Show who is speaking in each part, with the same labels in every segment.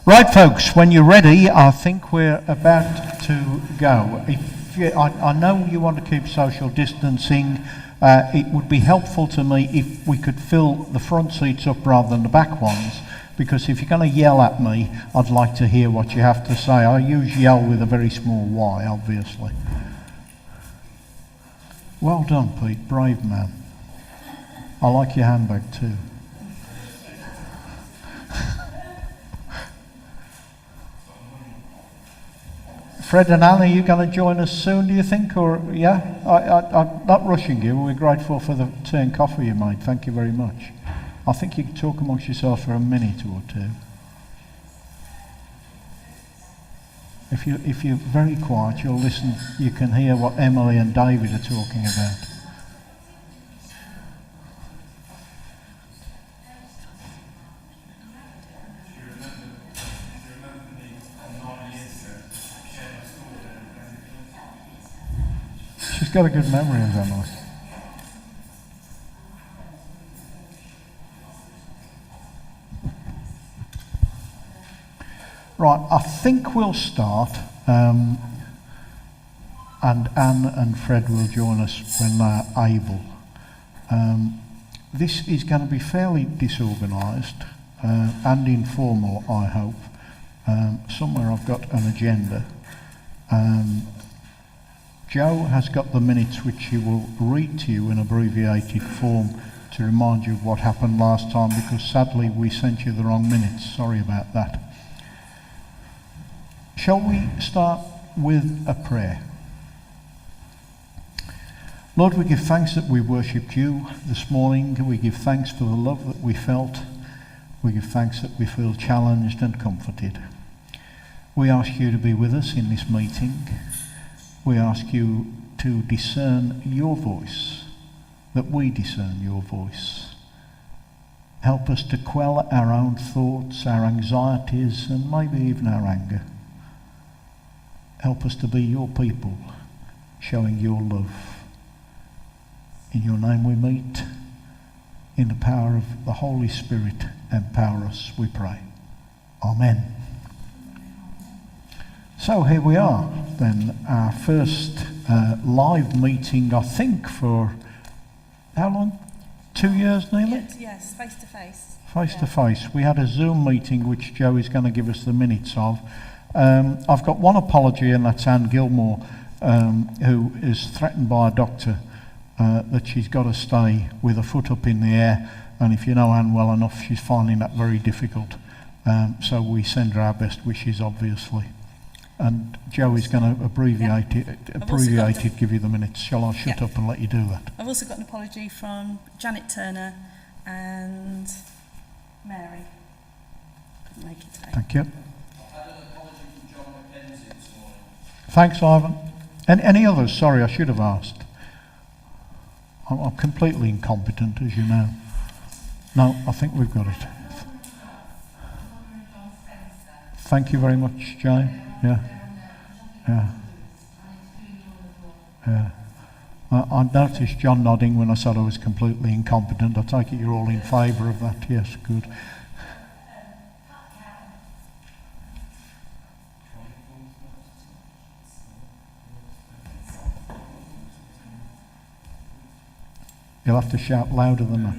Speaker 1: Right, folks, when you're ready, I think we're about to go. I know you want to keep social distancing. It would be helpful to me if we could fill the front seats up rather than the back ones, because if you're going to yell at me, I'd like to hear what you have to say. I use yell with a very small y, obviously. Well done, Pete, brave man. I like your handbag too. Fred and Anne, are you going to join us soon, do you think? Or yeah, I'm not rushing you. We're grateful for the tea and coffee you made. Thank you very much. I think you can talk amongst yourselves for a minute or two. If you're very quiet, you'll listen. You can hear what Emily and David are talking about. She's got a good memory of Emily. Right, I think we'll start, and Anne and Fred will join us when they're able. This is going to be fairly disorganised and informal, I hope. Somewhere I've got an agenda. Joe has got the minutes which he will read to you in abbreviated form to remind you of what happened last time, because sadly we sent you the wrong minutes. Sorry about that. Shall we start with a prayer? Lord, we give thanks that we worshipped you this morning. We give thanks for the love that we felt. We give thanks that we feel challenged and comforted. We ask you to be with us in this meeting. We ask you to discern your voice, that we discern your voice. Help us to quell our own thoughts, our anxieties, and maybe even our anger. Help us to be your people, showing your love. In your name we meet. In the power of the Holy Spirit, empower us, we pray. Amen. So here we are, then, our first live meeting, I think, for how long? 2 years nearly?
Speaker 2: Yes, face to face.
Speaker 1: Face to face. We had a Zoom meeting which Joe is going to give us the minutes of. I've got one apology, and that's Anne Gilmore, who is threatened by a doctor that she's got to stay with her foot up in the air, and if you know Anne well enough, she's finding that very difficult. So we send her our best wishes, obviously. And Joe is going to abbreviate it, give you the minutes. Shall I shut up and let you do that?
Speaker 2: I've also got an apology from Janet Turner and Mary. Couldn't make it today.
Speaker 1: Thank you. Thanks, Ivan. Any others? Sorry, I should have asked. I'm completely incompetent, as you know. No, I think we've got it. Thank you very much, Jane. Yeah. I noticed John nodding when I said I was completely incompetent. I take it you're all in favour of that. Yes, good. You'll have to shout louder than that.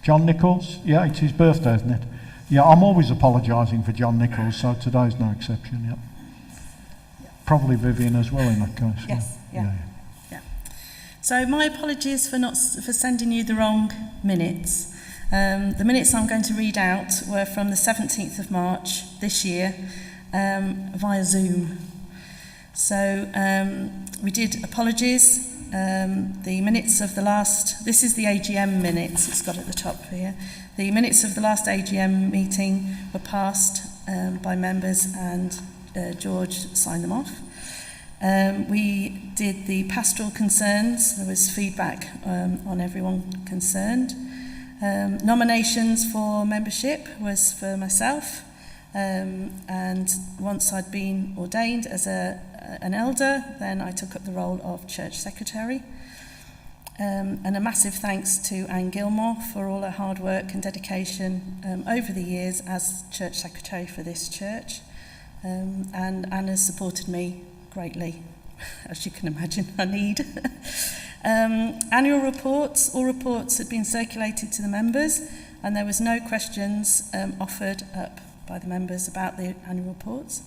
Speaker 1: John Nichols? Yeah, it's his birthday, isn't it? Yeah, I'm always apologising for John Nichols, so today's no exception, yeah. Probably Vivian as well in that case.
Speaker 2: Yes, yeah. So my apologies for sending you the wrong minutes. The minutes I'm going to read out were from the 17th of March this year via Zoom. So we did apologies. The minutes of the last, this is the AGM minutes, it's got at the top here. The minutes of the last AGM meeting were passed by members, and George signed them off. We did the pastoral concerns. There was feedback on everyone concerned. Nominations for membership was for myself, and once I'd been ordained as an elder, then I took up the role of church secretary. And a massive thanks to Anne Gilmore for all her hard work and dedication over the years as Church Secretary for this church. And Anne has supported me greatly, as you can imagine, I need. Annual reports, all reports had been circulated to the members, and there was no questions offered up by the members about the annual reports.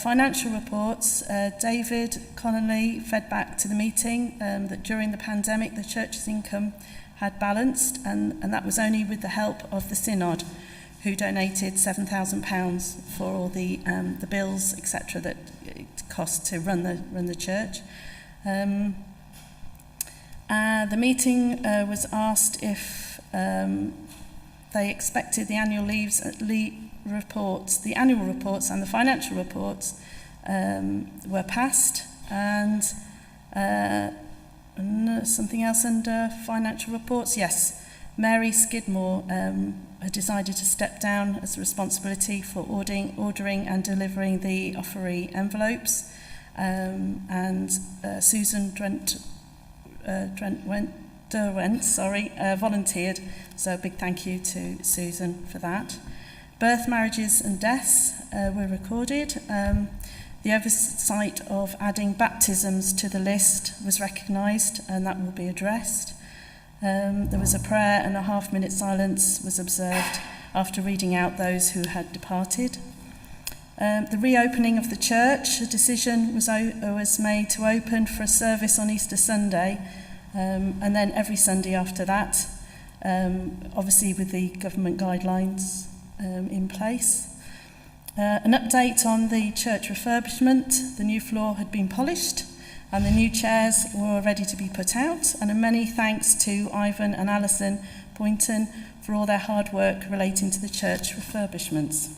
Speaker 2: Financial reports, David Connolly fed back to the meeting that during the pandemic the church's income had balanced, and that was only with the help of the Synod, who donated £7,000 for all the bills, etc., that it cost to run the church. The meeting was asked if they expected the annual reports, the annual reports and the financial reports were passed, and something else under financial reports. Yes, Mary Skidmore had decided to step down as responsibility for ordering and delivering the offeree envelopes, and Susan Derwent volunteered, so a big thank you to Susan for that. Birth, marriages and deaths were recorded. The oversight of adding baptisms to the list was recognised, and that will be addressed. There was a prayer and a half-minute silence was observed after reading out those who had departed. The reopening of the church, a decision was made to open for a service on Easter Sunday, and then every Sunday after that, obviously with the government guidelines in place. An update on the church refurbishment. The new floor had been polished and the new chairs were ready to be put out, and a many thanks to Ivan and Alison Boynton for all their hard work relating to the church refurbishments.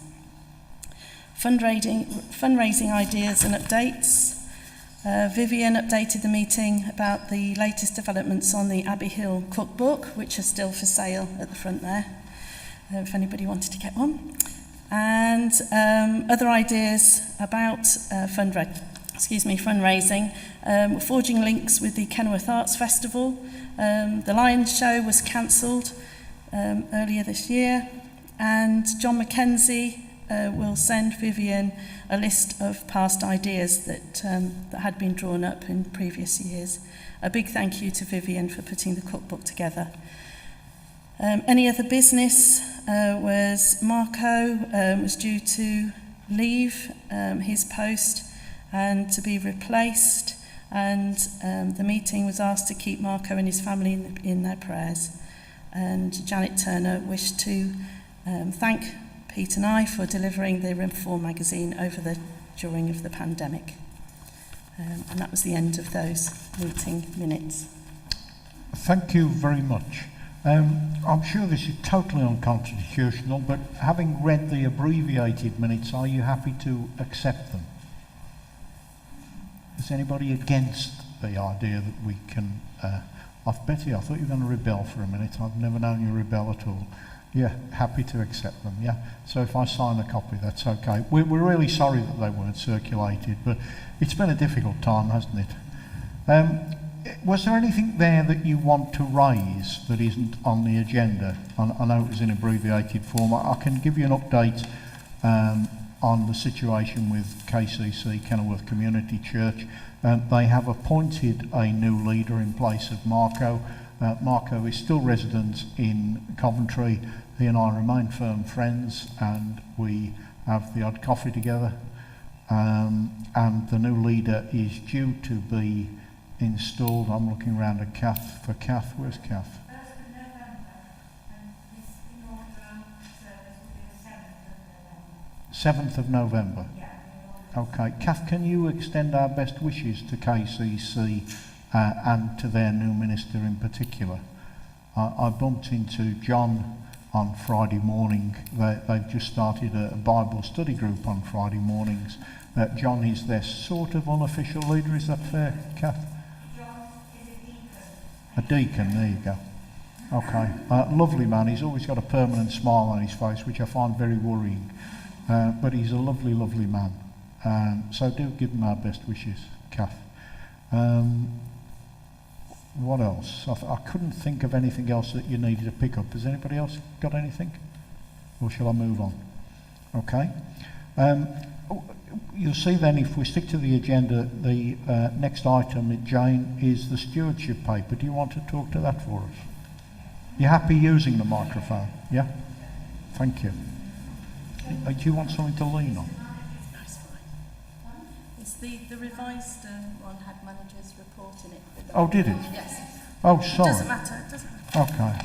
Speaker 2: Fundraising ideas and updates. Vivian updated the meeting about the latest developments on the Abbey Hill cookbook, which are still for sale at the front there, if anybody wanted to get one. And other ideas about fundraising. Forging links with the Kenilworth Arts Festival. The Lions Show was cancelled earlier this year, and John Mackenzie will send Vivian a list of past ideas that had been drawn up in previous years. A big thank you to Vivian for putting the cookbook together. Any other business was Marco was due to leave his post and to be replaced, and the meeting was asked to keep Marco and his family in their prayers. And Janet Turner wished to thank Pete and I for delivering the Reform magazine during the pandemic. And that was the end of those meeting minutes.
Speaker 1: Thank you very much. I'm sure this is totally unconstitutional, but having read the abbreviated minutes, are you happy to accept them? Is anybody against the idea that we can... Betty, I thought you were going to rebel for a minute. I've never known you rebel at all. Yeah, happy to accept them, yeah? So if I sign a copy, that's okay. We're really sorry that they weren't circulated, but it's been a difficult time, hasn't it? Was there anything there that you want to raise that isn't on the agenda? I know it was in abbreviated form. I can give you an update on the situation with KCC, Kenilworth Community Church. They have appointed a new leader in place of Marco. Marco is still resident in Coventry. He and I remain firm friends, and we have the odd coffee together. And the new leader is due to be installed. I'm looking around at Kath. For Kath, where's Kath? 7th of November. Okay, Kath, can you extend our best wishes to KCC and to their new minister in particular? I bumped into John on Friday morning. They've just started a Bible study group on Friday mornings. John is their sort of unofficial leader, is that fair, Kath?
Speaker 3: John is a deacon.
Speaker 1: A deacon, there you go. Okay, lovely man. He's always got a permanent smile on his face, which I find very worrying. But he's a lovely, lovely man. So do give him our best wishes, Kath. What else? I couldn't think of anything else that you needed to pick up. Has anybody else got anything? Or shall I move on? Okay. You'll see then, if we stick to the agenda, the next item, Jane, is the stewardship paper. Do you want to talk to that for us? You happy using the microphone? Yeah? Thank you. Do you want something to lean on?
Speaker 2: That's fine. It's the revised one had manager's report in it.
Speaker 1: Oh, did it?
Speaker 2: Yes.
Speaker 1: Oh,
Speaker 2: It
Speaker 1: sorry.
Speaker 2: doesn't matter. It doesn't matter.
Speaker 1: Okay.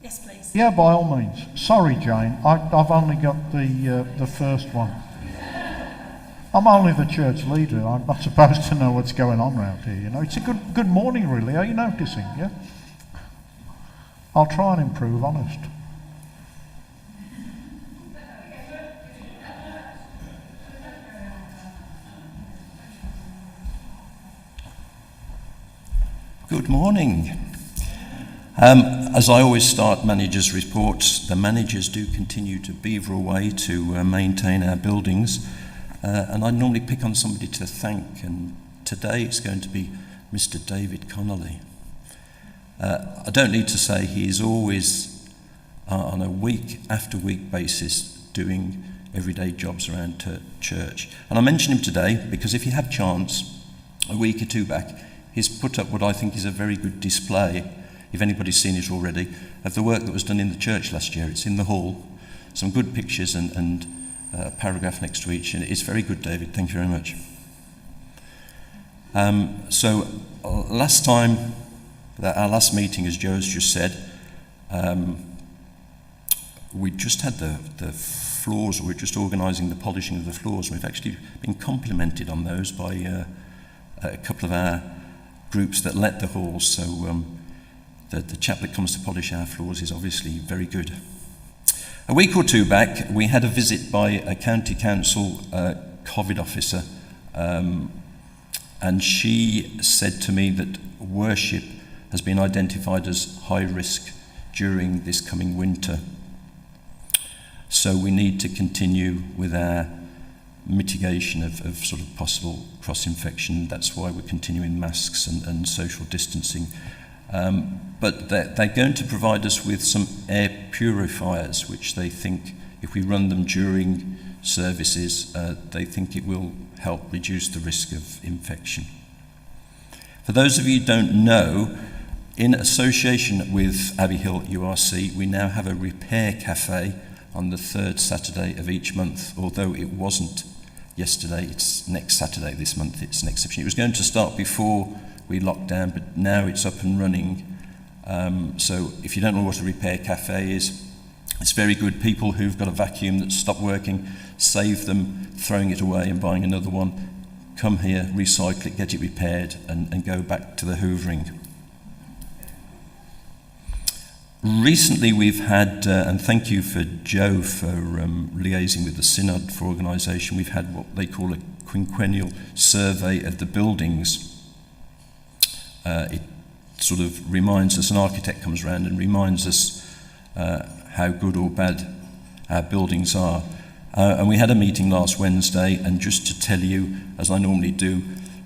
Speaker 2: Yes, please.
Speaker 1: Yeah, by all means. Sorry, Jane. I've only got the first one. I'm only the church leader. I'm not supposed to know what's going on around here. You know, it's a good morning, really. Are you noticing? Yeah. I'll try and improve. Honest.
Speaker 4: Good morning. As I always start managers' reports, the managers do continue to beaver away to maintain our buildings, and I normally pick on somebody to thank, and today it's going to be Mr. David Connolly. I don't need to say he is always on a week after week basis doing everyday jobs around church. And I mention him today because if you have chance, a week or two back, he's put up what I think is a very good display, if anybody's seen it already, of the work that was done in the church last year. It's in the hall, some good pictures and a paragraph next to each, and it's very good, David. Thank you very much. Last time, our last meeting, as Joe's just said, we just had the floors, we're just organising the polishing of the floors. We've actually been complimented on those by a couple of our groups that let the halls, so the chap that comes to polish our floors is obviously very good. A week or two back, we had a visit by a county council COVID officer, and she said to me that worship has been identified as high risk during this coming winter. So we need to continue with our mitigation of sort of possible cross-infection. That's why we're continuing masks and social distancing. But they're going to provide us with some air purifiers, which they think if we run them during services, they think it will help reduce the risk of infection. For those of you who don't know, in association with Abbey Hill URC, we now have a repair cafe on the third Saturday of each month, although it wasn't yesterday, it's next Saturday this month, it's an exception. It was going to start before we locked down, but now it's up and running. So if you don't know what a repair cafe is, it's very good. People who've got a vacuum that's stopped working, save them throwing it away and buying another one, come here, recycle it, get it repaired, and go back to the hoovering. Recently we've had, and thank you for Joe for liaising with the Synod for organisation, we've had what they call a quinquennial survey of the buildings. It sort of reminds us, an architect comes around and reminds us how good or bad our buildings are. And we had a meeting last Wednesday, and just to tell you, as I normally do,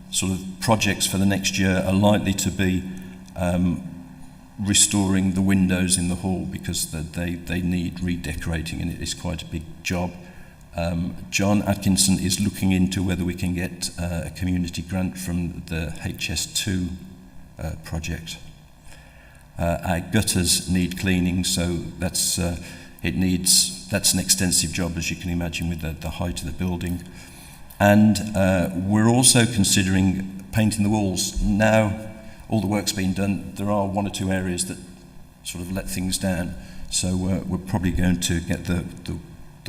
Speaker 4: sort of projects for the next year are likely to be restoring the windows in the hall because they need redecorating, and it is quite a big job. John Atkinson is looking into whether we can get a community grant from the HS2 project. Our gutters need cleaning, so that's an extensive job, as you can imagine, with the height of the building. And we're also considering painting the walls. Now all the work's been done, there are one or two areas that sort of let things down, so we're probably going to get the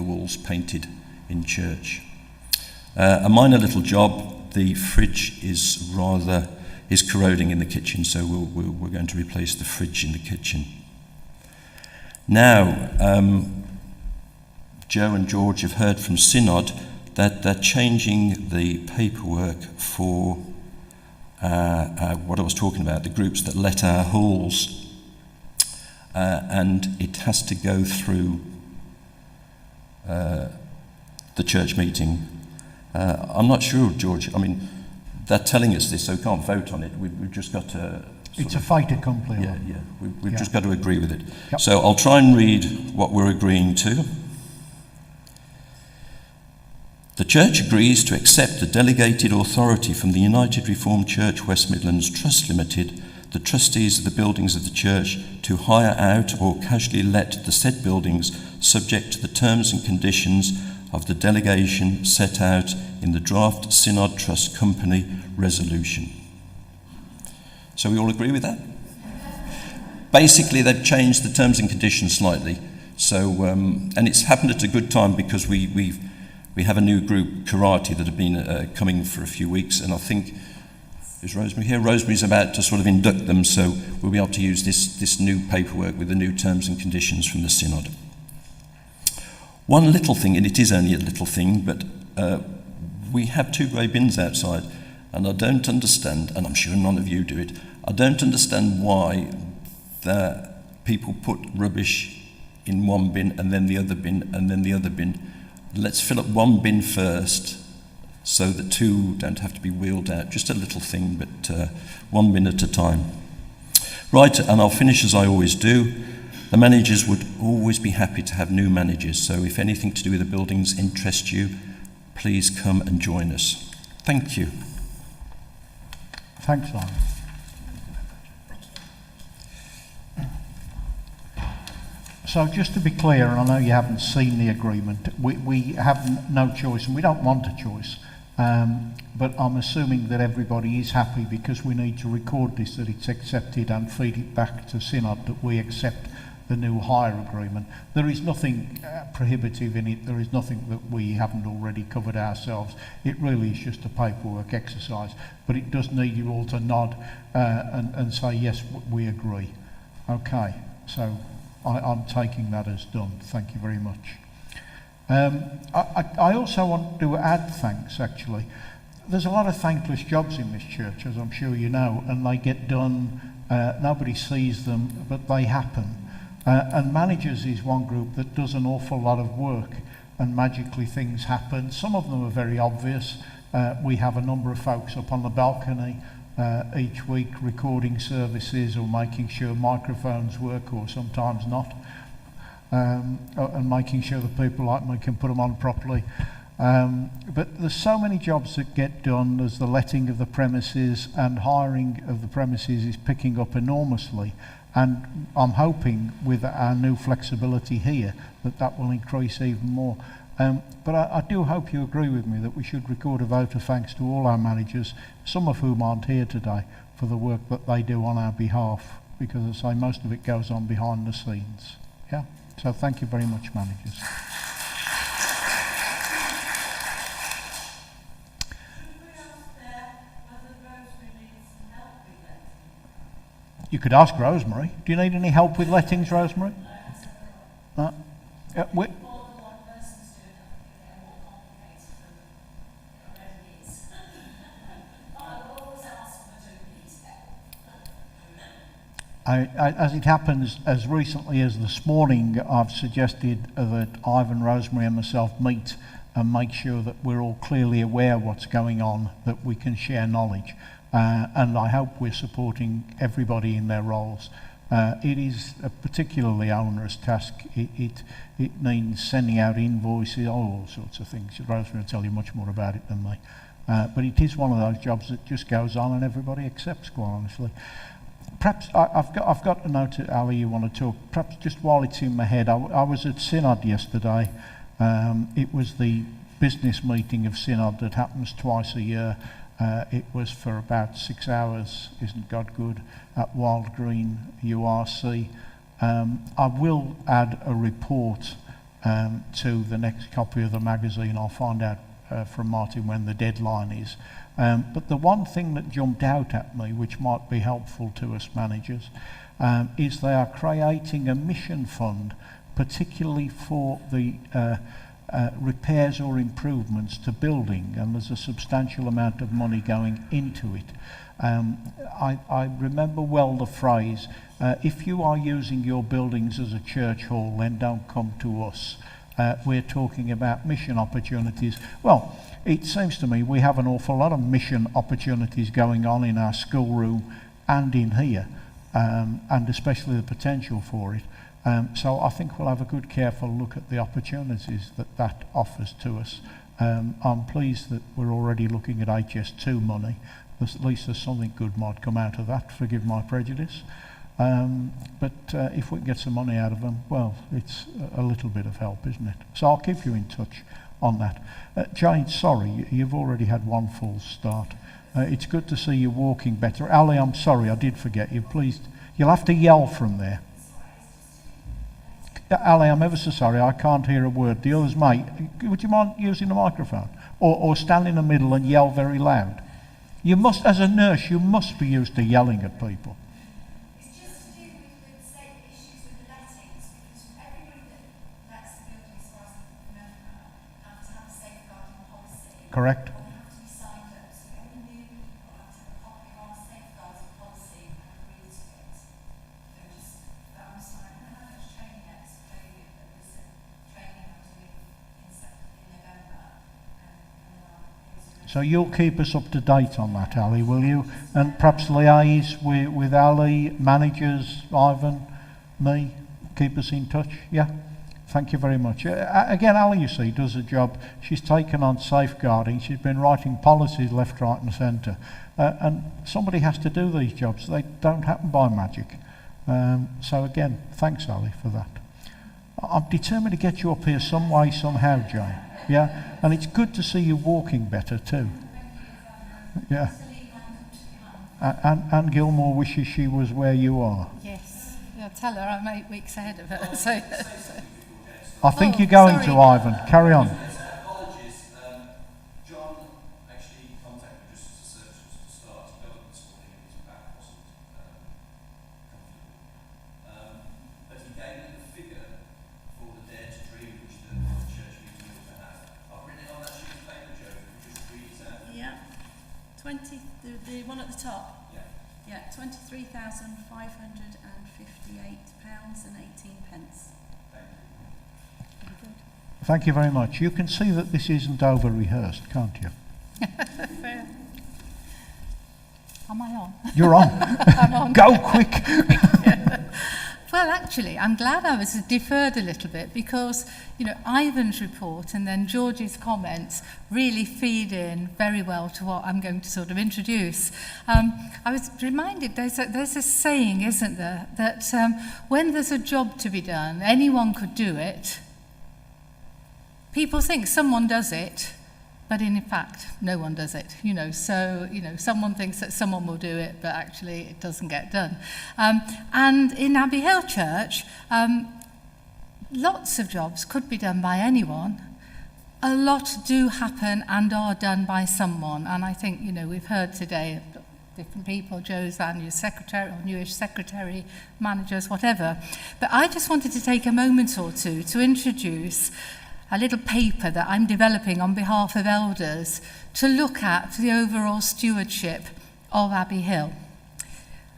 Speaker 4: walls painted in church. A minor little job, the fridge is corroding in the kitchen, so we're going to replace the fridge in the kitchen. Now, Joe and George have heard from Synod that they're changing the paperwork for what I was talking about, the groups that let our halls, and it has to go through the church meeting. I'm not sure, George. I mean, they're telling us this, so we can't vote on it. We've just got to...
Speaker 1: It's a fait accompli.
Speaker 4: Yeah. We've just got to agree with it.
Speaker 1: Yep.
Speaker 4: So I'll try and read what we're agreeing to. The Church agrees to accept the delegated authority from the United Reformed Church West Midlands Trust Limited, the trustees of the buildings of the church, to hire out or casually let the said buildings subject to the terms and conditions of the delegation set out in the draft Synod Trust Company resolution. So we all agree with that? Basically, they've changed the terms and conditions slightly. So, and it's happened at a good time because we have a new group, Karate, that have been coming for a few weeks, and I think, is Rosemary here? Rosemary's about to sort of induct them, so we'll be able to use this new paperwork with the new terms and conditions from the Synod. One little thing, and it is only a little thing, but we have 2 grey bins outside, and I don't understand, and I'm sure none of you do it, I don't understand why the people put rubbish in one bin and then the other bin and then the other bin. Let's fill up one bin first so that 2 don't have to be wheeled out. Just a little thing, but 1 bin at a time. Right, and I'll finish as I always do. The managers would always be happy to have new managers, so if anything to do with the buildings interests you, please come and join us. Thank you.
Speaker 1: Thanks, Simon. So just to be clear, and I know you haven't seen the agreement, we have no choice and we don't want a choice, but I'm assuming that everybody is happy because we need to record this, that it's accepted, and feed it back to Synod that we accept the new hire agreement. There is nothing prohibitive in it, there is nothing that we haven't already covered ourselves. It really is just a paperwork exercise, but it does need you all to nod and say yes, we agree. Okay, so I'm taking that as done. Thank you very much. I also want to add thanks, actually. There's a lot of thankless jobs in this church, as I'm sure you know, and they get done, nobody sees them, but they happen. And managers is one group that does an awful lot of work, and magically things happen. Some of them are very obvious. We have a number of folks up on the balcony each week recording services or making sure microphones work, or sometimes not, and making sure that people like me can put them on properly. But there's so many jobs that get done. There's the letting of the premises, and hiring of the premises is picking up enormously, and I'm hoping with our new flexibility here that will increase even more. But I do hope you agree with me that we should record a vote of thanks to all our managers, some of whom aren't here today, for the work that they do on our behalf, because as I say, most of it goes on behind the scenes. Yeah? So thank you very much, managers. You could ask Rosemary. Do you need any help with lettings, Rosemary? As it happens, as recently as this morning, I've suggested that Ivan, Rosemary and myself meet and make sure that we're all clearly aware of what's going on, that we can share knowledge. And I hope we're supporting everybody in their roles. It is a particularly onerous task. It means sending out invoices, all sorts of things. Rosemary will tell you much more about it than me. But it is one of those jobs that just goes on and everybody accepts, quite honestly. Perhaps I've got a note to Ali you want to talk. Perhaps just while it's in my head, I was at Synod yesterday. It was the business meeting of Synod that happens twice a year. It was for about 6 hours, isn't God good, at Wild Green URC. I will add a report to the next copy of the magazine. I'll find out from Martin when the deadline is. But the one thing that jumped out at me, which might be helpful to us managers, is they are creating a mission fund, particularly for the repairs or improvements to building, and there's a substantial amount of money going into it. I remember well the phrase, if you are using your buildings as a church hall, then don't come to us. we're talking about mission opportunities. Well, it seems to me we have an awful lot of mission opportunities going on in our schoolroom and in here, and especially the potential for it. So I think we'll have a good, careful look at the opportunities that offers to us. I'm pleased that we're already looking at HS2 money. At least there's something good might come out of that, forgive my prejudice. But if we can get some money out of them, well, it's a little bit of help, isn't it? So I'll keep you in touch on that. Jane, sorry, you've already had one full start. It's good to see you walking better. Ali, I'm sorry, I did forget you. Please, you'll have to yell from there. Ali, I'm ever so sorry, I can't hear a word. The others, mate, would you mind using the microphone? Or stand in the middle and yell very loud? You must, as a nurse, you must be used to yelling at people.
Speaker 3: It's just to do with state issues with the lettings, because everybody that lets the buildings for us have to have a safeguarding policy.
Speaker 1: Correct?
Speaker 3: Or have to be signed up. So every new people have to have a copy of our safeguarding policy and agree to it. That was like, I don't know how much training yet, so training, but there's a training I'm doing in November.
Speaker 1: So you'll keep us up to date on that, Ali, will you? And perhaps liaise with Ali, managers, Ivan, me, keep us in touch, yeah? Thank you very much. Again, Ali, you see, does a job. She's taken on safeguarding. She's been writing policies left, right and centre. And somebody has to do these jobs. They don't happen by magic. So again, thanks, Ali, for that. I'm determined to get you up here some way, somehow, Jane. Yeah, and it's good to see you walking better too. Yeah. And Gilmore wishes she was where you are.
Speaker 5: Yes, yeah, tell her I'm 8 weeks ahead of her. So,
Speaker 1: I think you're going to, Ivan. Carry on.
Speaker 4: Apologies. John actually contacted me just as the service was to start. He got up this morning and his back wasn't comfortable. But he gave me the figure for the Dare to Dream, which the church meeting was to have. I've written it on that sheet of paper, Joe. Could you just read it out?
Speaker 2: Yeah. 20, the one at the top.
Speaker 4: Yeah.
Speaker 2: Yeah, £23,558.18.
Speaker 1: Thank you very much. You can see that this isn't over-rehearsed, can't you?
Speaker 5: am I on?
Speaker 1: You're on.
Speaker 5: I'm on.
Speaker 1: Go quick.
Speaker 5: Well, actually, I'm glad I was deferred a little bit because, you know, Ivan's report and then George's comments really feed in very well to what I'm going to sort of introduce. I was reminded there's a saying, isn't there, that when there's a job to be done, anyone could do it. People think someone does it, but in fact, no one does it, you know. So, you know, someone thinks that someone will do it, but actually it doesn't get done. And in Abbey Hill Church, lots of jobs could be done by anyone. A lot do happen and are done by someone. And I think, you know, we've heard today different people, Joe's our new secretary, or newish secretary, managers, whatever. But I just wanted to take a moment or two to introduce a little paper that I'm developing on behalf of elders to look at the overall stewardship of Abbey Hill.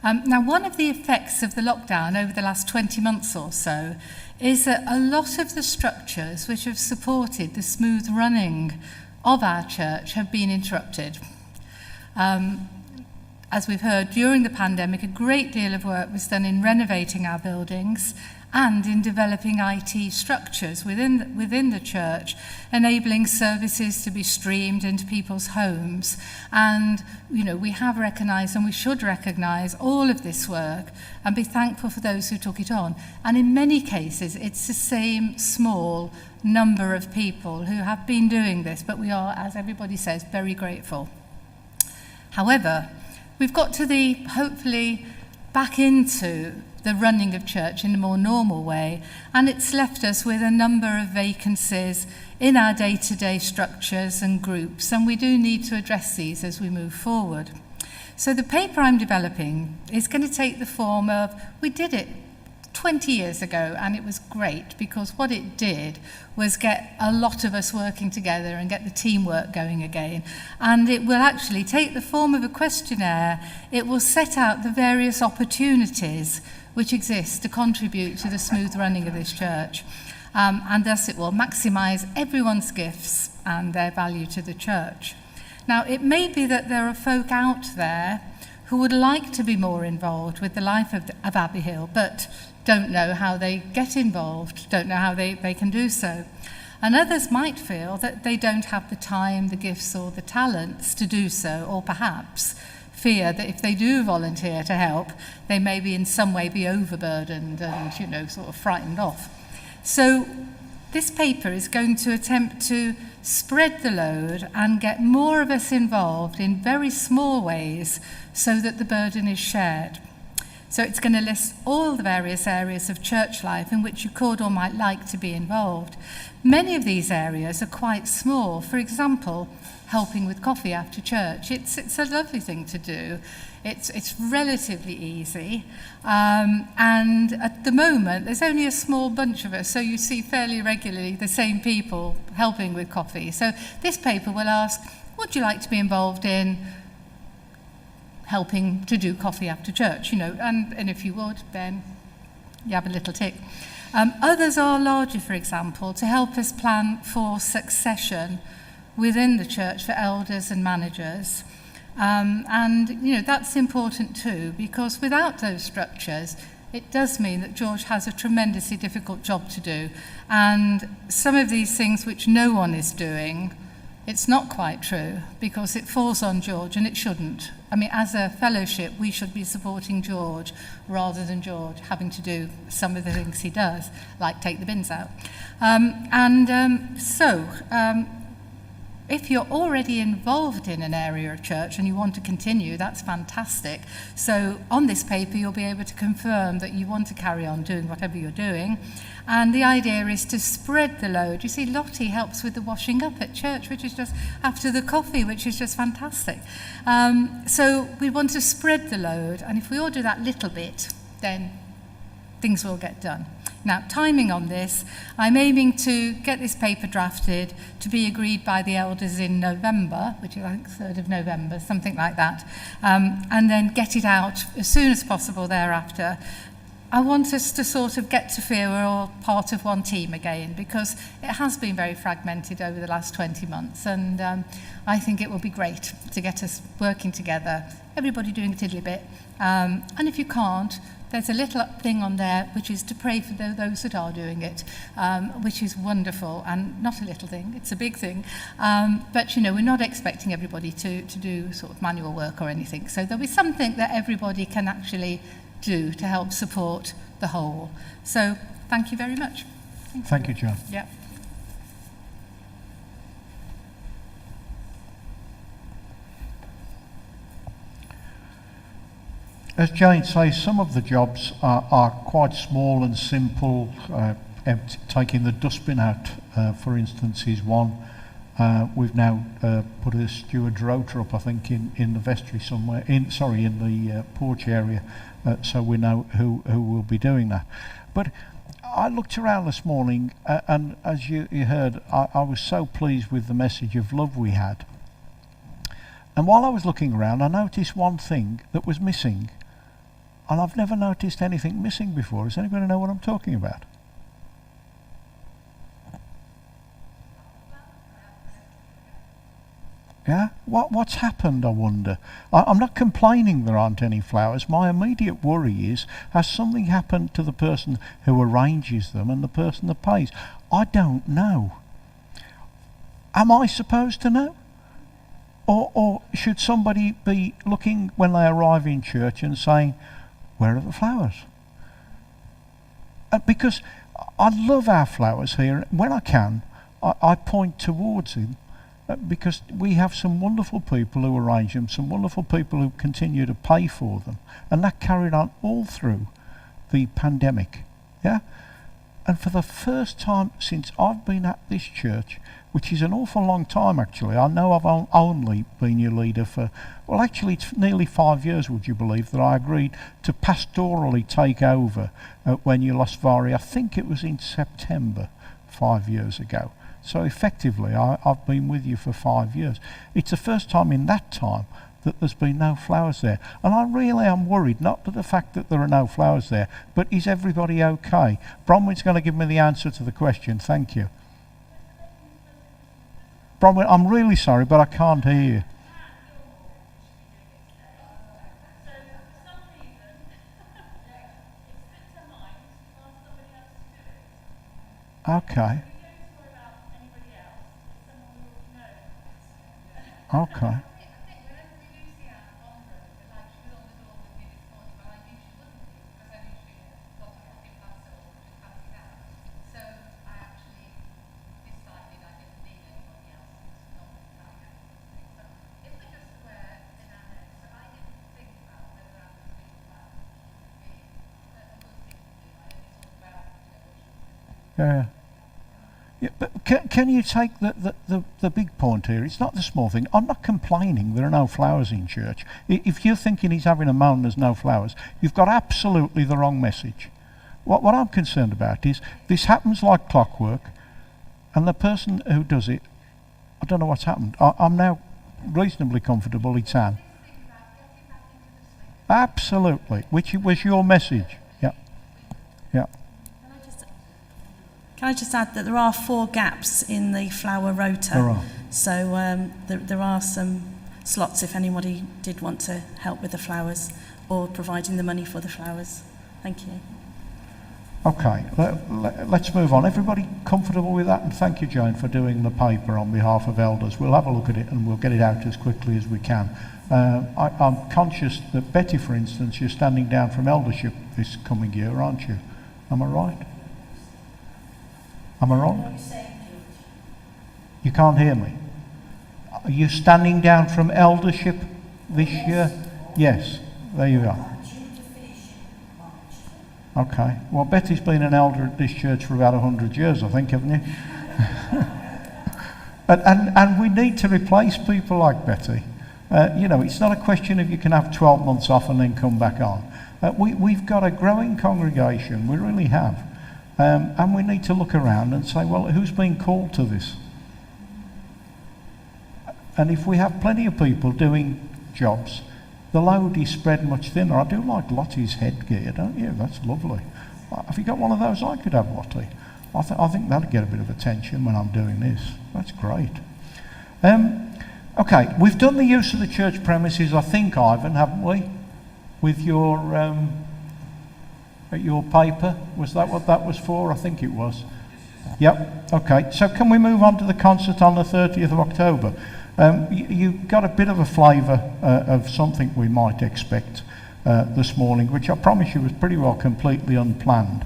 Speaker 5: Now, one of the effects of the lockdown over the last 20 months or so is that a lot of the structures which have supported the smooth running of our church have been interrupted. As we've heard, during the pandemic, a great deal of work was done in renovating our buildings and in developing IT structures within the church, enabling services to be streamed into people's homes. And, you know, we have recognised, and we should recognise, all of this work and be thankful for those who took it on. And in many cases, it's the same small number of people who have been doing this, but we are, as everybody says, very grateful. However, we've got to hopefully back into the running of church in a more normal way, and it's left us with a number of vacancies in our day-to-day structures and groups, and we do need to address these as we move forward. So the paper I'm developing is going to take the form of, we did it 20 years ago, and it was great because what it did was get a lot of us working together and get the teamwork going again. And it will actually take the form of a questionnaire. It will set out the various opportunities which exist to contribute to the smooth running of this church. and thus it will maximise everyone's gifts and their value to the church. Now, it may be that there are folk out there who would like to be more involved with the life of Abbey Hill, but don't know how they get involved, don't know how they can do so. And others might feel that they don't have the time, the gifts or the talents to do so, or perhaps fear that if they do volunteer to help, they may be in some way be overburdened and, sort of frightened off. So this paper is going to attempt to spread the load and get more of us involved in very small ways so that the burden is shared. So it's going to list all the various areas of church life in which you could or might like to be involved. Many of these areas are quite small. For example, helping with coffee after church. It's a lovely thing to do. It's relatively easy. And at the moment, there's only a small bunch of us, so you see fairly regularly the same people helping with coffee. So this paper will ask, would you like to be involved in helping to do coffee after church? And if you would, then you have a little tick. Others are larger, for example, to help us plan for succession within the church for elders and managers. That's important too, because without those structures, it does mean that George has a tremendously difficult job to do. And some of these things which no one is doing, it's not quite true, because it falls on George, and it shouldn't. I mean, as a fellowship, we should be supporting George rather than George having to do some of the things he does, like take the bins out. If you're already involved in an area of church and you want to continue, that's fantastic. So on this paper, you'll be able to confirm that you want to carry on doing whatever you're doing. And the idea is to spread the load. You see, Lottie helps with the washing up at church, which is just after the coffee, which is just fantastic. So we want to spread the load. And if we all do that little bit, then things will get done. Now, timing on this, I'm aiming to get this paper drafted to be agreed by the elders in November, which is I think 3rd of November, something like that, and then get it out as soon as possible thereafter. I want us to sort of get to feel we're all part of one team again, because it has been very fragmented over the last 20 months, and I think it will be great to get us working together, everybody doing a tiddly bit, and if you can't, there's a little thing on there which is to pray for those that are doing it, which is wonderful, and not a little thing, it's a big thing. But we're not expecting everybody to do sort of manual work or anything. So there'll be something that everybody can actually do to help support the whole. So thank you very much.
Speaker 1: Thank you, John.
Speaker 5: Yeah.
Speaker 1: As Jane says, some of the jobs are quite small and simple. Taking the dustbin out, for instance, is one. We've now put a steward's rota up, I think, in the vestry somewhere. In the porch area, so we know who will be doing that. But I looked around this morning, and as you heard, I was so pleased with the message of love we had. And while I was looking around, I noticed one thing that was missing. And I've never noticed anything missing before. Does anybody know what I'm talking about? Yeah? What's happened, I wonder? I'm not complaining there aren't any flowers. My immediate worry is, has something happened to the person who arranges them and the person that pays? I don't know. Am I supposed to know? Or should somebody be looking when they arrive in church and saying, where are the flowers? Because I love our flowers here. When I can, I point towards them, because we have some wonderful people who arrange them, some wonderful people who continue to pay for them. And that carried on all through the pandemic. Yeah? And for the first time since I've been at this church, which is an awful long time actually. I know I've only been your leader for, well actually it's nearly 5 years, would you believe, that I agreed to pastorally take over when you lost Vari. I think it was in September 5 years ago. So effectively I've been with you for 5 years. It's the first time in that time that there's been no flowers there. And I really am worried, not to the fact that there are no flowers there, but is everybody okay? Bronwyn's going to give me the answer to the question. Thank you. Bronwyn, I'm really sorry, but I can't hear you. Okay. Okay. Yeah. Yeah, but can you take the big point here? It's not the small thing. I'm not complaining there are no flowers in church. If you're thinking he's having a moan there's no flowers, you've got absolutely the wrong message. What I'm concerned about is this happens like clockwork, and the person who does it, I don't know what's happened. I'm now reasonably comfortable it's Anne. Absolutely, which was your message. Yeah. Yeah.
Speaker 2: Can I just add that there are 4 gaps in the flower rota?
Speaker 1: There are.
Speaker 2: So there are some slots if anybody did want to help with the flowers or providing the money for the flowers. Thank you.
Speaker 1: Okay, let's move on. Everybody comfortable with that? And thank you, Jane, for doing the paper on behalf of elders. We'll have a look at it and we'll get it out as quickly as we can. I'm conscious that Betty, for instance, you're standing down from eldership this coming year, aren't you? Am I right? Am I wrong? You can't hear me. Are you standing down from eldership this year? Yes, there you are. Okay, well Betty's been an elder at this church for about 100 years, I think, haven't you? and we need to replace people like Betty. You know, it's not a question of you can have 12 months off and then come back on. We've got a growing congregation, we really have. And we need to look around and say, well, who's been called to this? And if we have plenty of people doing jobs, the load is spread much thinner. I do like Lottie's headgear, don't you? That's lovely. Have you got one of those? I could have Lottie. I think that'll get a bit of attention when I'm doing this. That's great. Okay, we've done the use of the church premises, I think, Ivan, haven't we? With your paper. Was that what that was for? I think it was. Yep. Okay, so can we move on to the concert on the 30th of October? You got a bit of a flavour of something we might expect this morning, which I promise you was pretty well completely unplanned.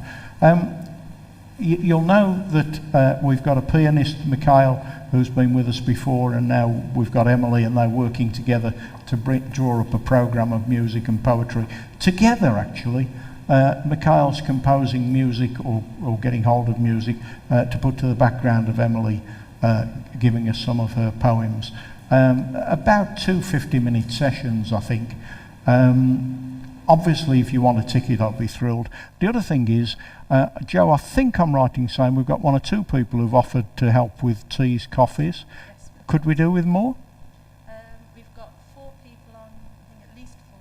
Speaker 1: You'll know that we've got a pianist, Mikhail, who's been with us before, and now we've got Emily, and they're working together to draw up a programme of music and poetry. Together, actually, Mikhail's composing music or getting hold of music to put to the background of Emily giving us some of her poems. About 2 50-minute sessions, I think. Obviously, if you want a ticket, I'll be thrilled. The other thing is, Joe, I think I'm right in saying we've got 1 or 2 people who've offered to help with teas, coffees.
Speaker 2: Yes,
Speaker 1: Could we do with more?
Speaker 2: we've got 4 people on, I think at least 4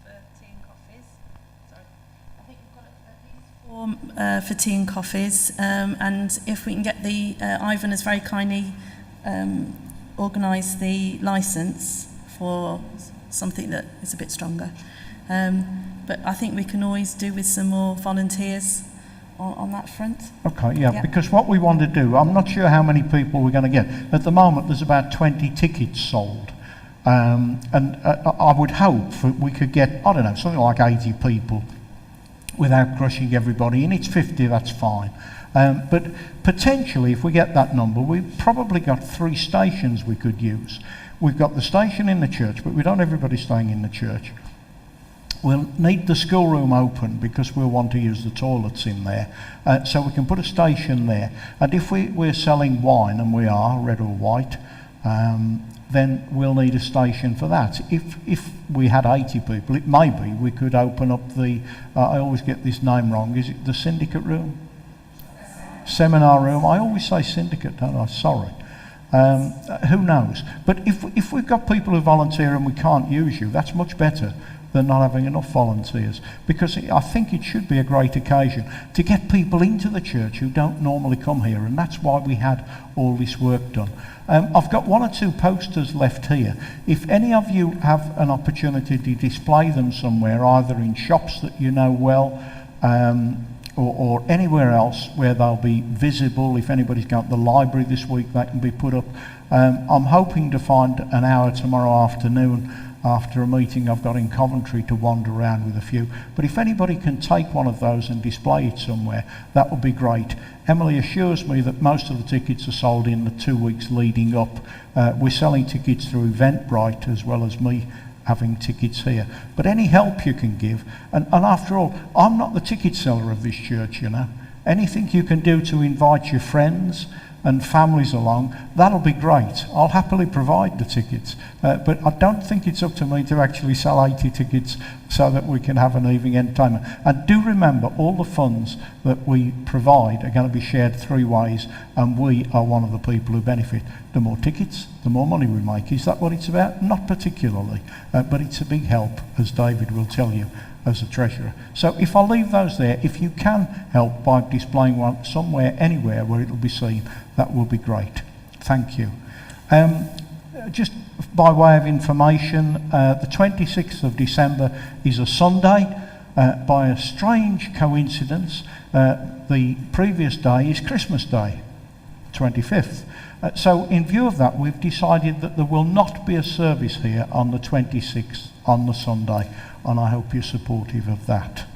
Speaker 2: for tea and coffees. Sorry. I think we've got at least 4 for tea and coffees. And if we can get the, Ivan has very kindly organised the licence for something that is a bit stronger. But I think we can always do with some more volunteers on that front.
Speaker 1: Okay, yeah, because what we want to do, I'm not sure how many people we're going to get. At the moment, there's about 20 tickets sold. And I would hope we could get, I don't know, something like 80 people without crushing everybody. And it's 50, that's fine. But potentially, if we get that number, we've probably got 3 stations we could use. We've got the station in the church, but we don't want everybody staying in the church. We'll need the schoolroom open because we'll want to use the toilets in there. So we can put a station there. And if we're selling wine, and we are, red or white, then we'll need a station for that. If we had 80 people, it may be we could open up the, I always get this name wrong, is it the syndicate room? Seminar room. I always say syndicate, don't I? Sorry. Who knows? But if we've got people who volunteer and we can't use you, that's much better than not having enough volunteers, because I think it should be a great occasion to get people into the church who don't normally come here, and that's why we had all this work done. I've got 1 or 2 posters left here. If any of you have an opportunity to display them somewhere, either in shops that you know well, or anywhere else where they'll be visible, if anybody's going to the library this week, they can be put up. I'm hoping to find an hour tomorrow afternoon after a meeting I've got in Coventry to wander around with a few. But if anybody can take one of those and display it somewhere, that would be great. Emily assures me that most of the tickets are sold in the 2 weeks leading up. We're selling tickets through Eventbrite as well as me having tickets here. But any help you can give, and after all, I'm not the ticket seller of this church, you know. Anything you can do to invite your friends and families along, that'll be great. I'll happily provide the tickets, but I don't think it's up to me to actually sell 80 tickets so that we can have an evening entertainment. And do remember, all the funds that we provide are going to be shared 3 ways, and we are one of the people who benefit. The more tickets, the more money we make. Is that what it's about? Not particularly, but it's a big help, as David will tell you, as a treasurer. So if I leave those there, if you can help by displaying one somewhere, anywhere where it'll be seen, that will be great. Thank you. Just by way of information, the 26th of December is a Sunday. By a strange coincidence, the previous day is Christmas Day, 25th. So in view of that, we've decided that there will not be a service here on the 26th on the Sunday, and I hope you're supportive of that.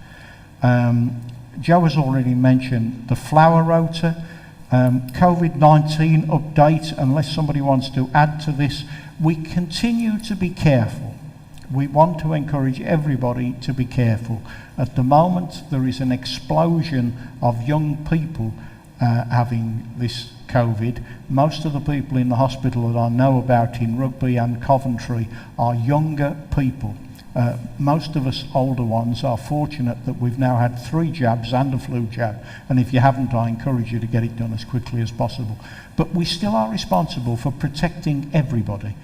Speaker 1: Joe has already mentioned the flower rota. COVID-19 update, unless somebody wants to add to this, we continue to be careful. We want to encourage everybody to be careful. At the moment, there is an explosion of young people having this COVID. Most of the people in the hospital that I know about in Rugby and Coventry are younger people. Most of us older ones are fortunate that we've now had 3 jabs and a flu jab, and if you haven't, I encourage you to get it done as quickly as possible. But we still are responsible for protecting everybody.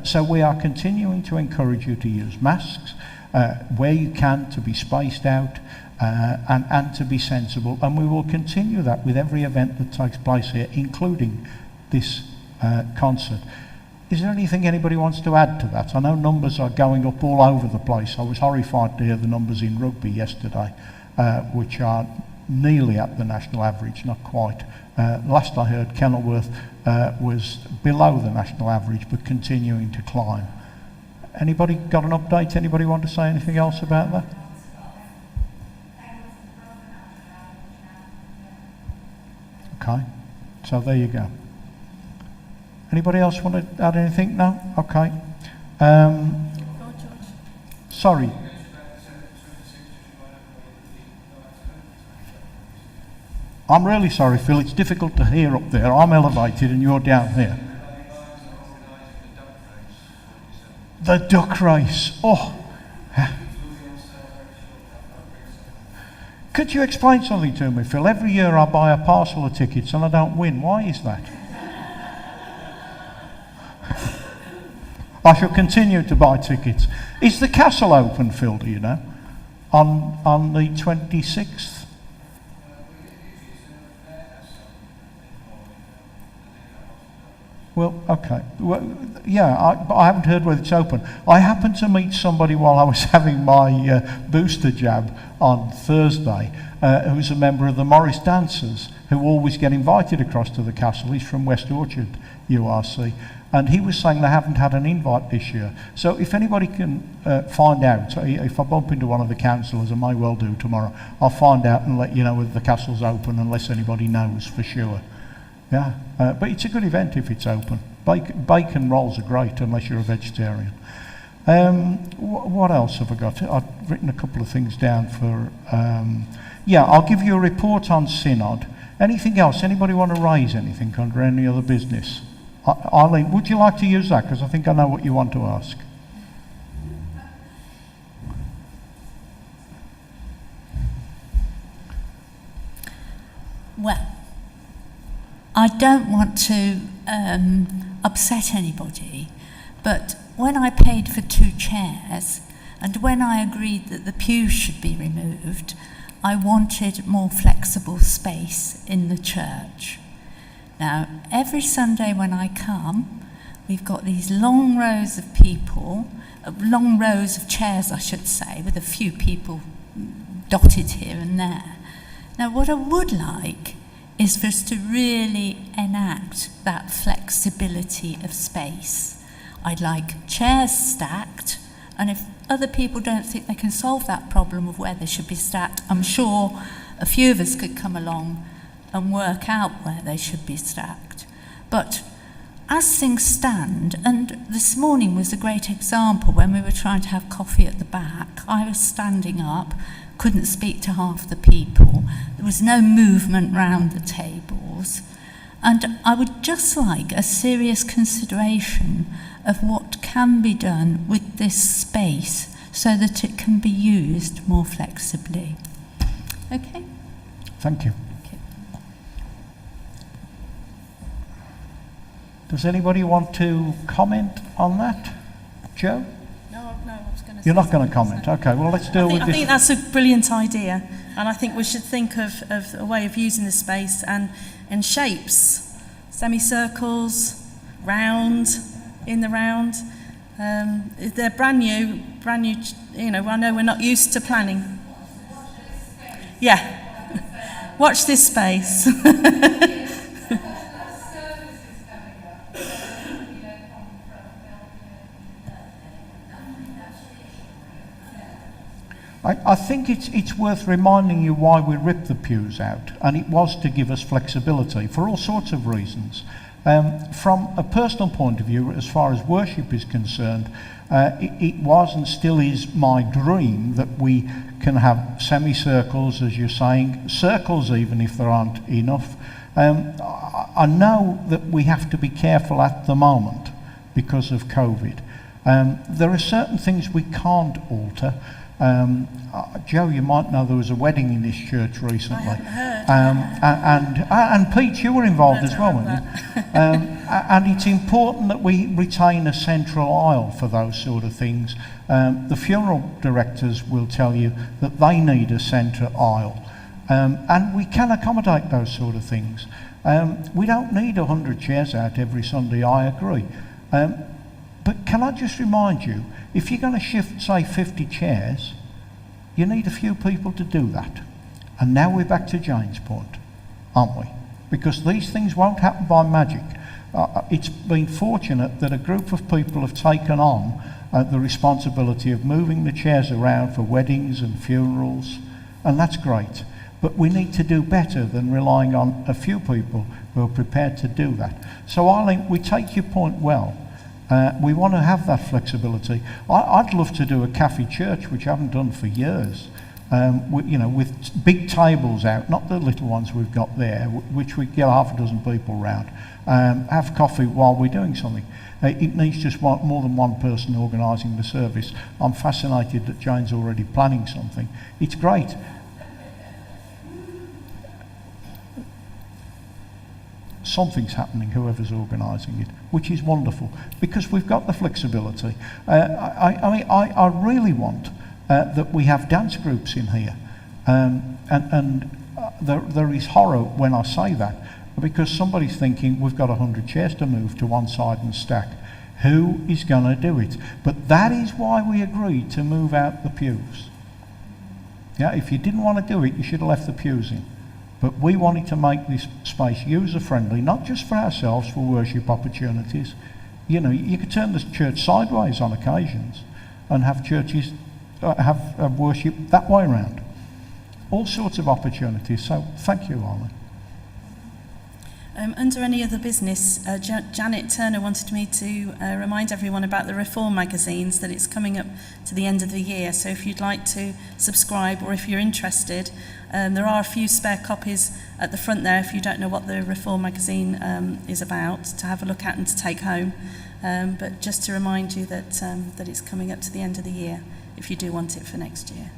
Speaker 1: So we are continuing to encourage you to use masks where you can, to be spaced out, and to be sensible, and we will continue that with every event that takes place here, including this concert. Is there anything anybody wants to add to that? I know numbers are going up all over the place. I was horrified to hear the numbers in Rugby yesterday, which are nearly at the national average, not quite. Last I heard, Kenilworth was below the national average, but continuing to climb. Anybody got an update? Anybody want to say anything else about that? Okay, so there you go. Anybody else want to add anything? No? Okay. Sorry. I'm really sorry, Phil. It's difficult to hear up there. I'm elevated and you're down here. The duck race. Oh. Could you explain something to me, Phil? Every year I buy a parcel of tickets and I don't win. Why is that? I shall continue to buy tickets. Is the castle open, Phil, do you know? On the 26th? Well, okay. Well, yeah, but I haven't heard whether it's open. I happened to meet somebody while I was having my booster jab on Thursday, who's a member of the Morris Dancers, who always get invited across to the castle. He's from West Orchard, URC. And he was saying they haven't had an invite this year. So if anybody can find out, if I bump into one of the councillors, I may well do tomorrow, I'll find out and let you know whether the castle's open, unless anybody knows for sure. Yeah, but it's a good event if it's open. Bacon rolls are great, unless you're a vegetarian. What else have I got? I've written a couple of things down for... yeah, I'll give you a report on Synod. Anything else? Anybody want to raise anything under any other business? Eileen, would you like to use that? Because I think I know what you want to ask.
Speaker 3: Well, I don't want to upset anybody, but when I paid for 2 chairs and when I agreed that the pews should be removed, I wanted more flexible space in the church. Now, every Sunday when I come, we've got these long rows of people, long rows of chairs, I should say, with a few people dotted here and there. Now, what I would like is for us to really enact that flexibility of space. I'd like chairs stacked, and if other people don't think they can solve that problem of where they should be stacked, I'm sure a few of us could come along and work out where they should be stacked. But as things stand, and this morning was a great example when we were trying to have coffee at the back, I was standing up, couldn't speak to half the people, there was no movement round the tables, and I would just like a serious consideration of what can be done with this space so that it can be used more flexibly. Okay?
Speaker 1: Thank you.
Speaker 3: Okay.
Speaker 1: Does anybody want to comment on that? Joe?
Speaker 2: No, I was going to.
Speaker 1: You're not going to comment? Okay, well, let's deal with
Speaker 2: I
Speaker 1: this.
Speaker 2: think that's a brilliant idea, and I think we should think of a way of using the space and shapes, semicircles, round, in the round. They're brand new, you know, I know we're not used to planning. Yeah. Watch this space.
Speaker 1: I think it's worth reminding you why we ripped the pews out, and it was to give us flexibility for all sorts of reasons. From a personal point of view, as far as worship is concerned, it was and still is my dream that we can have semicircles, as you're saying, circles even if there aren't enough. I know that we have to be careful at the moment because of COVID. There are certain things we can't alter. Joe, you might know there was a wedding in this church recently.
Speaker 2: I haven't heard.
Speaker 1: And Pete, you were involved as well, weren't you? And it's important that we retain a central aisle for those sort of things. The funeral directors will tell you that they need a centre aisle. And we can accommodate those sort of things. We don't need 100 chairs out every Sunday, I agree. But can I just remind you, if you're going to shift, say, 50 chairs, you need a few people to do that. And now we're back to Jane's point, aren't we? Because these things won't happen by magic. It's been fortunate that a group of people have taken on the responsibility of moving the chairs around for weddings and funerals, and that's great. But we need to do better than relying on a few people who are prepared to do that. So Arlene, we take your point well. We want to have that flexibility. I'd love to do a cafe church, which I haven't done for years, with big tables out, not the little ones we've got there, which we get half a dozen people round, have coffee while we're doing something. It needs just more than one person organising the service. I'm fascinated that Jane's already planning something. It's great. Something's happening, whoever's organising it, which is wonderful, because we've got the flexibility. I really want that we have dance groups in here, and there is horror when I say that, because somebody's thinking we've got 100 chairs to move to one side and stack. Who is going to do it? But that is why we agreed to move out the pews. Yeah, if you didn't want to do it, you should have left the pews in. But we wanted to make this space user-friendly, not just for ourselves, for worship opportunities. You know, you could turn the church sideways on occasions and have churches have worship that way around. All sorts of opportunities. So thank you, Arlen.
Speaker 2: Under any other business, Janet Turner wanted me to remind everyone about the Reform magazines, that it's coming up to the end of the year. So if you'd like to subscribe, or if you're interested, there are a few spare copies at the front there if you don't know what the Reform magazine is about, to have a look at and to take home. But just to remind you that it's coming up to the end of the year if you do want it for next year.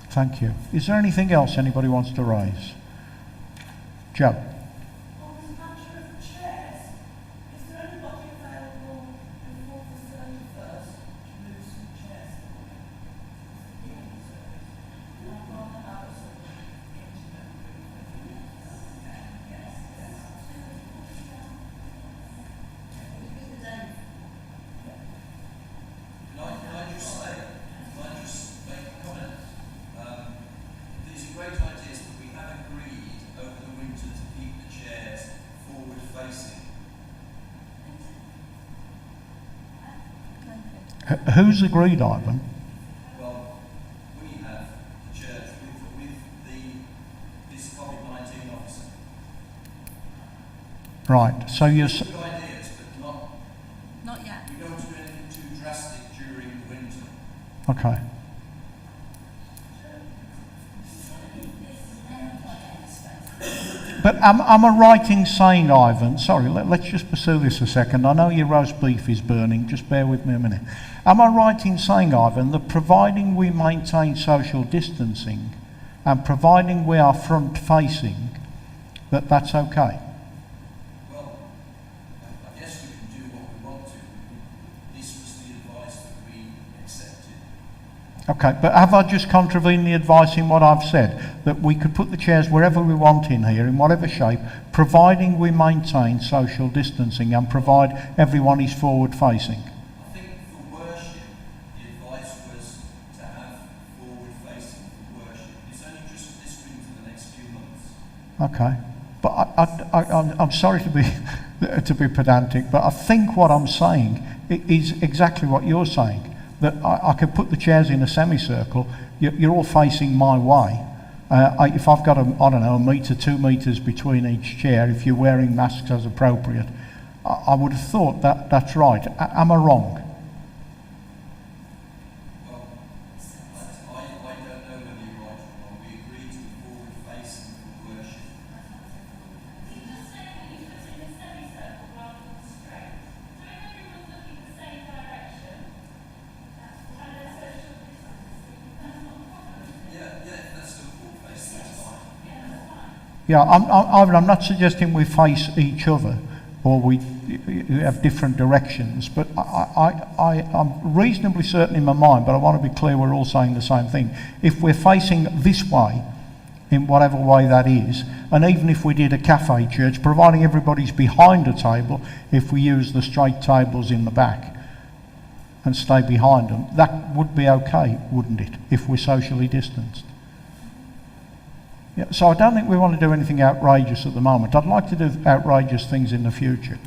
Speaker 1: Thank you. Is there anything else anybody wants to raise? Joe.
Speaker 3: On the matter of
Speaker 1: Who's agreed, Ivan?
Speaker 4: Well, we have the church with this COVID-19 officer.
Speaker 1: Right, so you're...
Speaker 4: Good ideas, but
Speaker 2: Not yet.
Speaker 4: we don't do anything too drastic during the winter.
Speaker 1: Okay. But am I right in saying, Ivan, sorry, let's just pursue this a second. I know your roast beef is burning, just bear with me a minute. Am I right in saying, Ivan, that providing we maintain social distancing and providing we are front-facing, that's okay?
Speaker 4: Well, I guess we can do what we want to. This was the advice that we accepted.
Speaker 1: Okay, but have I just contravened the advice in what I've said? That we could put the chairs wherever we want in here, in whatever shape, providing we maintain social distancing and provide everyone is forward-facing?
Speaker 4: I think for worship, the advice was to have forward-facing for worship. It's only just this winter, the next few months.
Speaker 1: Okay, but I'm sorry to be pedantic, but I think what I'm saying is exactly what you're saying. That I could put the chairs in a semicircle. You're all facing my way. If I've got a metre, 2 metres between each chair, if you're wearing masks as appropriate, I would have thought that's right. Am I wrong?
Speaker 4: Well, I don't know whether you're right or wrong. We agreed to be forward-facing for worship.
Speaker 1: Yeah, I'm not suggesting we face each other or we have different directions, but I'm reasonably certain in my mind, but I want to be clear we're all saying the same thing. If we're facing this way, in whatever way that is, and even if we did a cafe church, providing everybody's behind a table, if we use the straight tables in the back and stay behind them, that would be okay, wouldn't it, if we're socially distanced? Yeah, so I don't think we want to do anything outrageous at the moment. I'd like to do outrageous things in the future.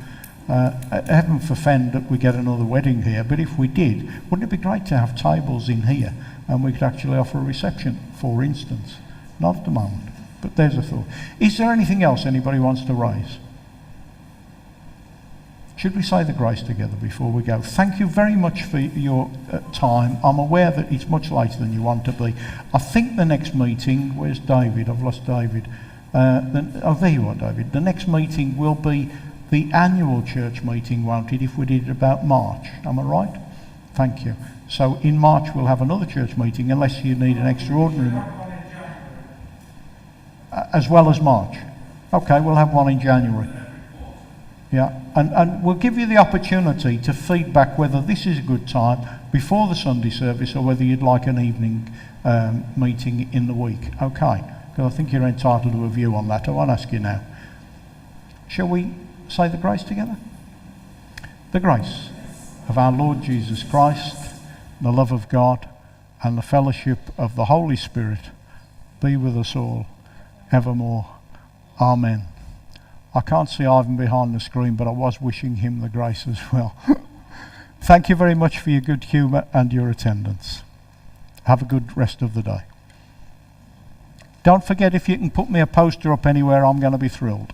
Speaker 1: Heaven forfend that we get another wedding here, but if we did, wouldn't it be great to have tables in here and we could actually offer a reception, for instance? Not at the moment, but there's a thought. Is there anything else anybody wants to raise? Should we say the grace together before we go? Thank you very much for your time. I'm aware that it's much later than you want to be. I think the next meeting, where's David? I've lost David. There you are, David. The next meeting will be the annual church meeting, won't it, if we did it about March? Am I right? Thank you. So in March we'll have another church meeting, unless you need an extraordinary... as well as March. Okay, we'll have one in January. Yeah, and we'll give you the opportunity to feedback whether this is a good time before the Sunday service or whether you'd like an evening meeting in the week. Okay, because I think you're entitled to a view on that. I won't ask you now. Shall we say the grace together? The grace of our Lord Jesus Christ, the love of God, and the fellowship of the Holy Spirit be with us all evermore. Amen. I can't see Ivan behind the screen, but I was wishing him the grace as well. Thank you very much for your good humour and your attendance. Have a good rest of the day. Don't forget, if you can put me a poster up anywhere, I'm going to be thrilled.